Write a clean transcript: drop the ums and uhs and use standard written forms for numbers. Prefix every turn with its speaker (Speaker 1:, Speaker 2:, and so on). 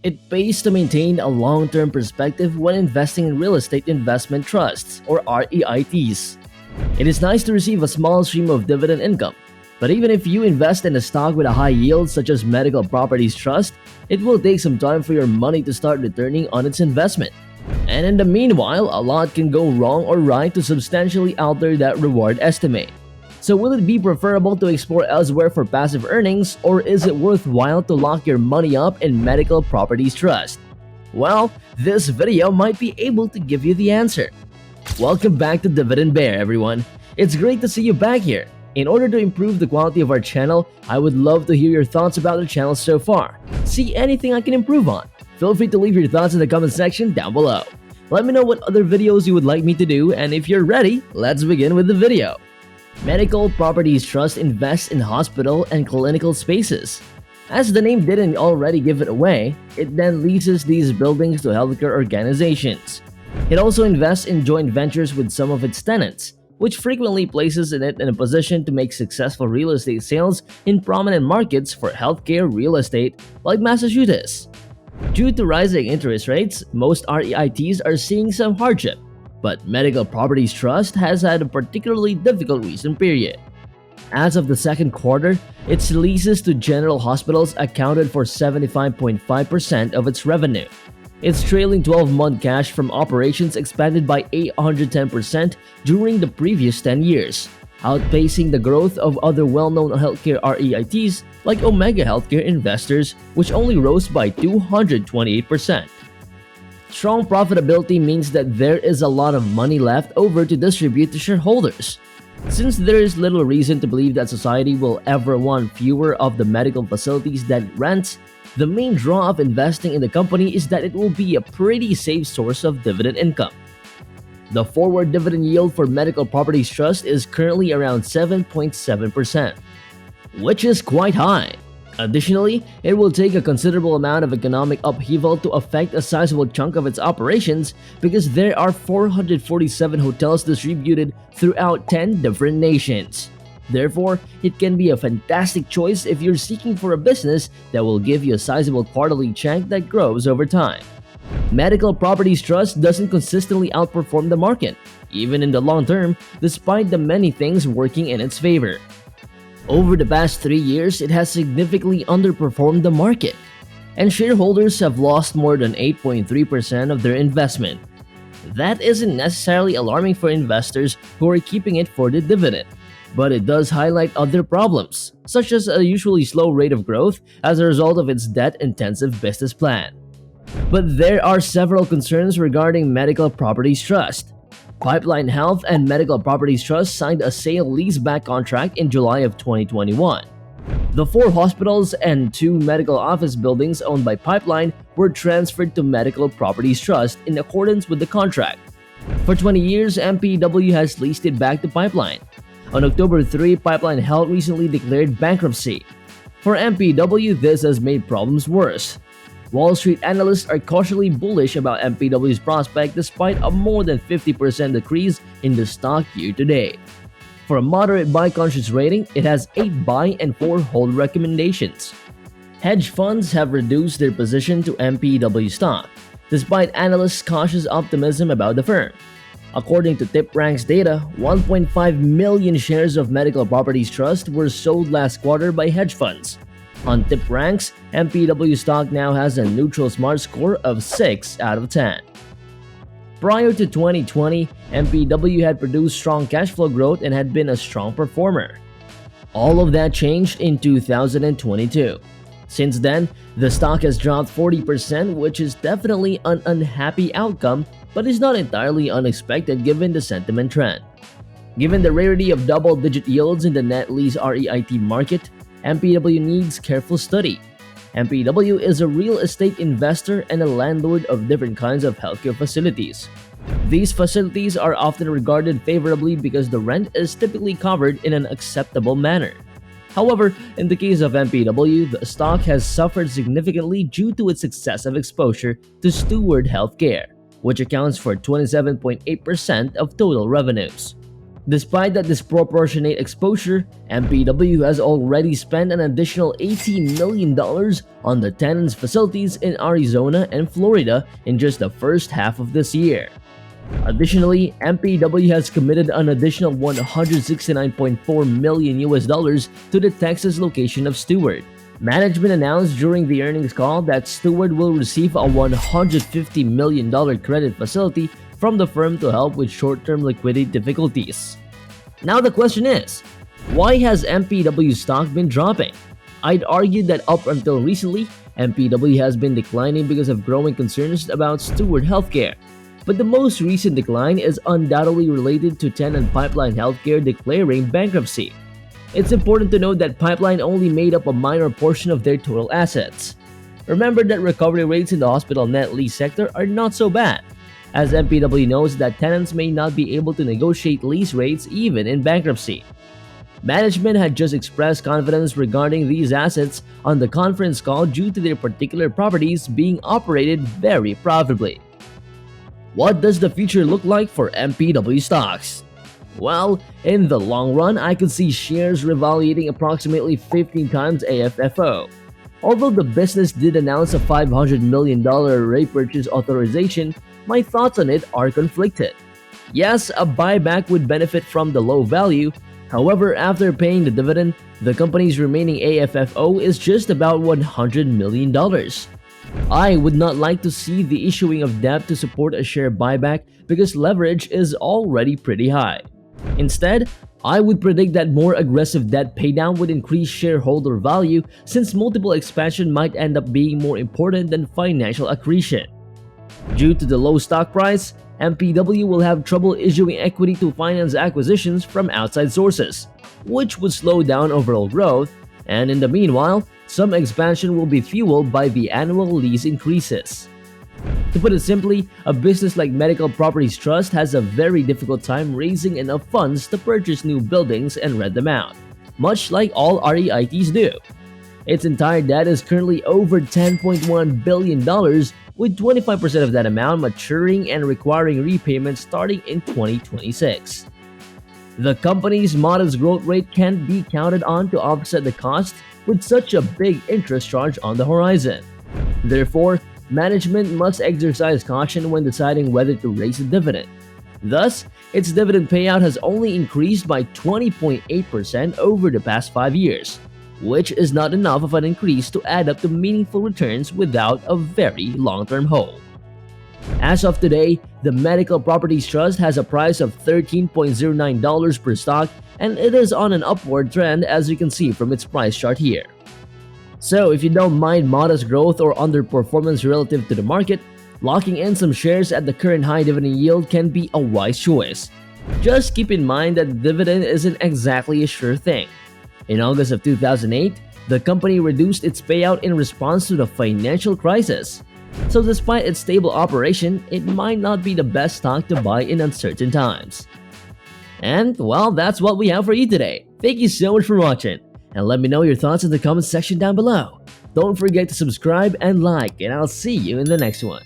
Speaker 1: It pays to maintain a long-term perspective when investing in real estate investment trusts, or REITs. It is nice to receive a small stream of dividend income, but even if you invest in a stock with a high yield such as Medical Properties Trust, it will take some time for your money to start returning on its investment. And in the meanwhile, a lot can go wrong or right to substantially alter that reward estimate. So will it be preferable to explore elsewhere for passive earnings, or is it worthwhile to lock your money up in Medical Properties Trust? Well, this video might be able to give you the answer. Welcome back to Dividend Bear, everyone. It's great to see you back here. In order to improve the quality of our channel, I would love to hear your thoughts about the channel so far. See anything I can improve on? Feel free to leave your thoughts in the comment section down below. Let me know what other videos you would like me to do, and if you're ready, let's begin with the video. Medical Properties Trust invests in hospital and clinical spaces. As the name didn't already give it away, it then leases these buildings to healthcare organizations. It also invests in joint ventures with some of its tenants, which frequently places it in a position to make successful real estate sales in prominent markets for healthcare real estate like Massachusetts. Due to rising interest rates, most REITs are seeing some hardship, but Medical Properties Trust has had a particularly difficult recent period. As of the second quarter, its leases to general hospitals accounted for 75.5% of its revenue. Its trailing 12-month cash from operations expanded by 810% during the previous 10 years, outpacing the growth of other well-known healthcare REITs like Omega Healthcare Investors, which only rose by 228%. Strong profitability means that there is a lot of money left over to distribute to shareholders. Since there is little reason to believe that society will ever want fewer of the medical facilities that it rents, the main draw of investing in the company is that it will be a pretty safe source of dividend income. The forward dividend yield for Medical Properties Trust is currently around 7.7%, which is quite high. Additionally, it will take a considerable amount of economic upheaval to affect a sizable chunk of its operations because there are 447 hotels distributed throughout 10 different nations. Therefore, it can be a fantastic choice if you're seeking for a business that will give you a sizable quarterly check that grows over time. Medical Properties Trust doesn't consistently outperform the market, even in the long term, despite the many things working in its favor. Over the past 3 years, it has significantly underperformed the market, and shareholders have lost more than 8.3% of their investment. That isn't necessarily alarming for investors who are keeping it for the dividend, but it does highlight other problems, such as a usually slow rate of growth as a result of its debt-intensive business plan. But there are several concerns regarding Medical Properties Trust. Pipeline Health and Medical Properties Trust signed a sale-leaseback contract in July of 2021. The 4 hospitals and 2 medical office buildings owned by Pipeline were transferred to Medical Properties Trust in accordance with the contract. For 20 years, MPW has leased it back to Pipeline. On October 3, Pipeline Health recently declared bankruptcy. For MPW, this has made problems worse. Wall Street analysts are cautiously bullish about MPW's prospect despite a more than 50% decrease in the stock year-to-date. For a moderate buy-conscious rating, it has 8 buy and 4 hold recommendations. Hedge funds have reduced their position to MPW stock, despite analysts' cautious optimism about the firm. According to TipRank's data, 1.5 million shares of Medical Properties Trust were sold last quarter by hedge funds. On TipRanks, MPW stock now has a neutral smart score of 6 out of 10. Prior to 2020, MPW had produced strong cash flow growth and had been a strong performer. All of that changed in 2022. Since then, the stock has dropped 40%, which is definitely an unhappy outcome, but is not entirely unexpected given the sentiment trend. Given the rarity of double-digit yields in the net lease REIT market, MPW needs careful study. MPW is a real estate investor and a landlord of different kinds of healthcare facilities. These facilities are often regarded favorably because the rent is typically covered in an acceptable manner. However, in the case of MPW, the stock has suffered significantly due to its excessive exposure to Steward Healthcare, which accounts for 27.8% of total revenues. Despite that disproportionate exposure, MPW has already spent an additional $18 million on the Tenant's facilities in Arizona and Florida in just the first half of this year. Additionally, MPW has committed an additional $169.4 million to the Texas location of Steward. Management announced during the earnings call that Steward will receive a $150 million credit facility from the firm to help with short-term liquidity difficulties. Now the question is, why has MPW stock been dropping? I'd argue that up until recently, MPW has been declining because of growing concerns about Steward Healthcare. But the most recent decline is undoubtedly related to Tenant Pipeline Healthcare declaring bankruptcy. It's important to note that Pipeline only made up a minor portion of their total assets. Remember that recovery rates in the hospital net lease sector are not so bad, as MPW knows that tenants may not be able to negotiate lease rates even in bankruptcy. Management had just expressed confidence regarding these assets on the conference call due to their particular properties being operated very profitably. What does the future look like for MPW stocks? Well, in the long run, I could see shares revaluating approximately 15 times AFFO. Although the business did announce a $500 million repurchase authorization, my thoughts on it are conflicted. Yes, a buyback would benefit from the low value. However, after paying the dividend, the company's remaining AFFO is just about $100 million. I would not like to see the issuing of debt to support a share buyback because leverage is already pretty high. Instead, I would predict that more aggressive debt paydown would increase shareholder value since multiple expansion might end up being more important than financial accretion. Due to the low stock price, MPW will have trouble issuing equity to finance acquisitions from outside sources, which would slow down overall growth, and in the meanwhile, some expansion will be fueled by the annual lease increases. To put it simply, a business like Medical Properties Trust has a very difficult time raising enough funds to purchase new buildings and rent them out, much like all REITs do. Its entire debt is currently over $10.1 billion, with 25% of that amount maturing and requiring repayment starting in 2026. The company's modest growth rate can't be counted on to offset the cost with such a big interest charge on the horizon. Therefore, management must exercise caution when deciding whether to raise the dividend. Thus, its dividend payout has only increased by 20.8% over the past 5 years, which is not enough of an increase to add up to meaningful returns without a very long-term hold. As of today, the Medical Properties Trust has a price of $13.09 per stock, and it is on an upward trend as you can see from its price chart here. So if you don't mind modest growth or underperformance relative to the market, locking in some shares at the current high dividend yield can be a wise choice. Just keep in mind that the dividend isn't exactly a sure thing. In August of 2008, the company reduced its payout in response to the financial crisis. So despite its stable operation, it might not be the best stock to buy in uncertain times. And well, that's what we have for you today. Thank you so much for watching, and let me know your thoughts in the comment section down below. Don't forget to subscribe and like, and I'll see you in the next one.